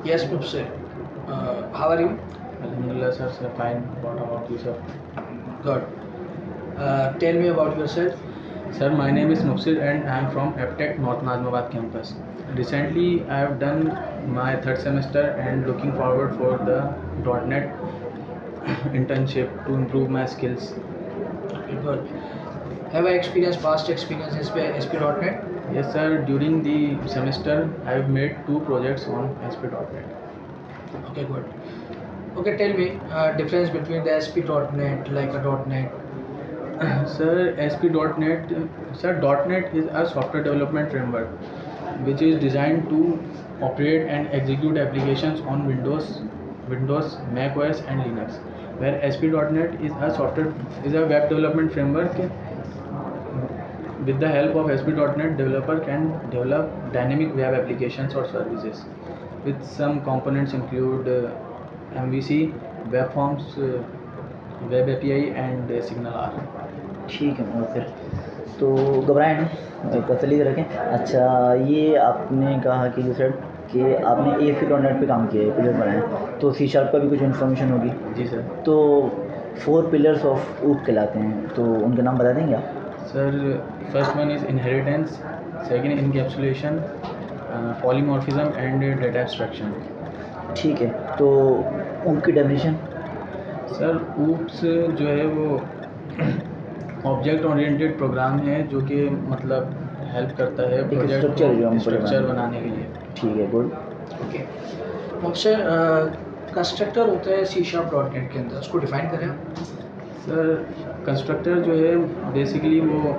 Yes, Mubsir. How are you? Alhamdulillah, sir, fine. What about you, sir? Good. Tell me about yourself. Sir, my name is Mubsir and I am from EPTech North Nazimabad campus. Recently, I have done my third semester and looking forward for the .NET internship to improve my skills. Okay, good. Have I experienced past experience SP.NET? Yes, sir. During the semester, I have made 2 projects on ASP.NET. Okay, good. Okay, tell me difference between the SP.NET like a .NET. Sir, ASP.NET, sir, .NET is a software development framework which is designed to operate and execute applications on Windows, Mac OS and Linux. Where ASP.NET is a web development framework. With the help of ASP.NET, developer can develop dynamic web applications or services. With some components include MVC, web forms, web API and Signal R. ठीक है फिर तो घबराएं नहीं, तसल्ली से रखें। अच्छा, ये आपने कहा कि जैसे कि आपने ASP.NET पे काम किया है, पिलर बनाए, तो C# का भी कुछ इन्फॉर्मेशन होगी। जी सर। तो 4 पिलर्स ऑफ OOP कहलाते हैं, तो उनके नाम बता देंगे आप? Sir, first one is inheritance, second encapsulation, polymorphism and data abstraction. ठीक है, तो OOP की डेफिनेशन? सर, OOPS जो है वो ऑब्जेक्ट ओरिएंटेड प्रोग्राम है जो कि मतलब हेल्प करता है प्रोजेक्ट स्ट्रक्चर बनाने के लिए। ठीक है, गुड। ओके, Mubsir, कंस्ट्रक्टर होता है C#.NET के अंदर, उसको डिफाइन करें आप। सर, कंस्ट्रक्टर जो है बेसिकली वो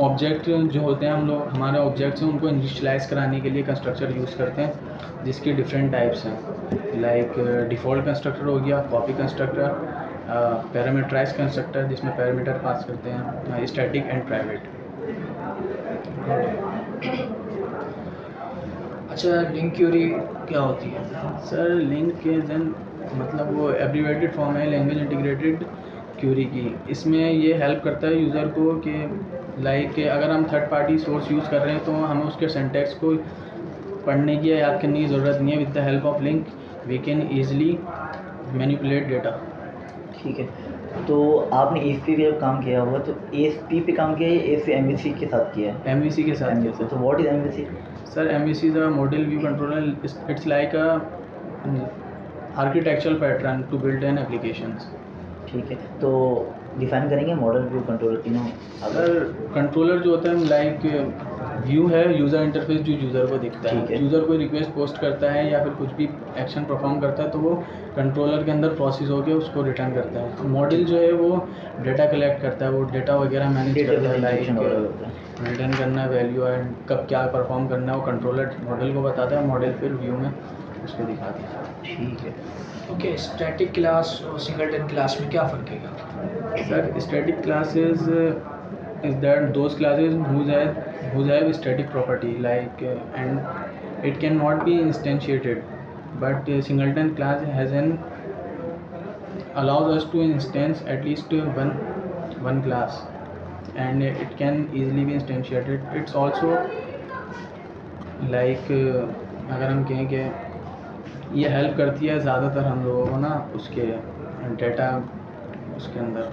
ऑब्जेक्ट जो होते हैं, हम लोग हमारे ऑब्जेक्ट्स हैं उनको इनिशियलाइज कराने के लिए कंस्ट्रक्टर यूज़ करते हैं, जिसकी डिफरेंट टाइप्स हैं। लाइक डिफ़ॉल्ट कंस्ट्रक्टर हो गया, कॉपी कंस्ट्रक्टर, पैरामीटराइज कंस्ट्रक्टर जिसमें पैरामीटर पास करते हैं, स्टैटिक एंड प्राइवेट। अच्छा, लिंक क्यूरी क्या होती है? सर, लिंक के मतलब वो एब्रीवेटेड फॉर्म है लैंग्वेज इंटीग्रेटेड क्यूरी की। इसमें ये हेल्प करता है यूज़र को कि लाइक अगर हम थर्ड पार्टी सोर्स यूज़ कर रहे हैं तो हमें उसके सिंटैक्स को पढ़ने की या याद करने की ज़रूरत नहीं है। With the help of link we can easily manipulate data. ठीक है, तो आपने ASP पे जब काम किया हुआ तो ASP पे काम किया है या ASP MVC के साथ किया है? MVC के साथ किया। तो what is MVC? Sir, MVC is a model view controller. It's like a architectural pattern to build an applications. ठीक है, तो डिफाइन करेंगे मॉडल व्यू कंट्रोलर तीनों? अगर कंट्रोलर जो होता है लाइक व्यू है यूज़र इंटरफेस जो यूज़र को दिखता है। यूज़र कोई रिक्वेस्ट पोस्ट करता है या फिर कुछ भी एक्शन परफॉर्म करता है तो वो कंट्रोलर के अंदर प्रोसेस होकर उसको रिटर्न करता है। मॉडल जो है वो डेटा कलेक्ट करता है, वो डेटा वगैरह मैनेज करता है, लाइक रिटर्न करना है वैल्यू एंड कब क्या परफॉर्म करना है वो कंट्रोलर मॉडल को बताता है, मॉडल फिर व्यू में उसको दिखाता है। ठीक है, ओके, स्टैटिक क्लास और सिंगलटन क्लास में क्या फ़र्क है? Sir, static classes is that those classes whose have static property like and it cannot be instantiated, but singleton class allows us to instance at least one class and it can easily be instantiated. It's also like अगर हम कहें कि ये help करती है ज़्यादातर हम लोगों को ना उसके डेटा उसके अंदर।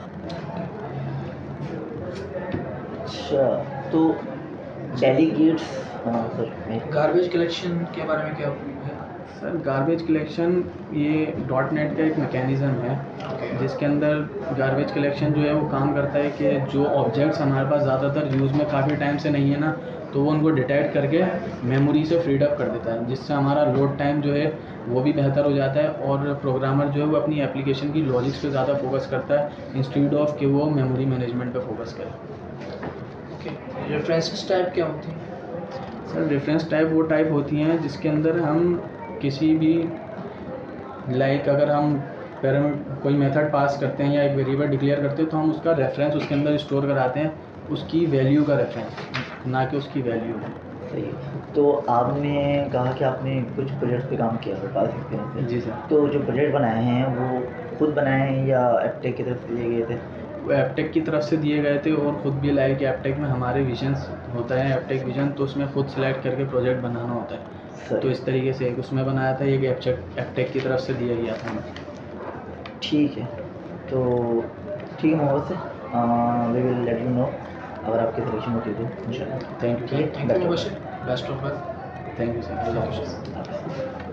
अच्छा, तो डेलीगेट्स, सर गार्बेज कलेक्शन के बारे में क्या है? सर, गार्बेज कलेक्शन ये .NET का एक मैकेनिज़्म है जिसके अंदर गार्बेज कलेक्शन जो है वो काम करता है कि जो ऑब्जेक्ट्स हमारे पास ज़्यादातर यूज़ में काफ़ी टाइम से नहीं है ना, तो वो उनको डिटेक्ट करके मेमोरी से फ्रीड अप कर देता है, जिससे हमारा लोड टाइम जो है वो भी बेहतर हो जाता है और प्रोग्रामर जो है वो अपनी एप्लीकेशन की लॉजिक्स पे ज़्यादा फोकस करता है इंस्टेड ऑफ कि वो मेमोरी मैनेजमेंट पे फोकस करे। ओके, रेफरेंसेस टाइप क्या होती हैं? सर, रेफरेंस टाइप वो टाइप होती हैं जिसके अंदर हम किसी भी लाइक अगर हम कोई मेथड पास करते हैं या एक वेरिएबल डिक्लेयर करते हैं तो हम उसका रेफरेंस उसके अंदर स्टोर कराते हैं, उसकी वैल्यू का रेफरेंस, ना कि उसकी वैल्यू। सही है, तो आपने कहा कि आपने कुछ प्रोजेक्ट पे काम किया है पास एक्सपीरियंस है? जी सर। तो जो प्रोजेक्ट बनाए हैं वो खुद बनाए हैं या एप्टेक की तरफ से दिए गए थे? वो एप्टेक की तरफ से दिए गए थे और ख़ुद भी लाइक एप्टेक में हमारे विजन्स होता है, एप्टेक विजन, तो उसमें खुद सेलेक्ट करके प्रोजेक्ट बनाना होता है। सर तो इस तरीके से एक उसमें बनाया था, एक एपटेक की तरफ से दिया गया था हमें। ठीक है, तो ठीक है मोहम्मद से we will let you know अगर आपकी सिलेक्शन होती है तो इंशाल्लाह। थैंक यू ठीक है, thank you Mubashir, best of luck. Thank you sir. अल्लाह हाफ़िज़।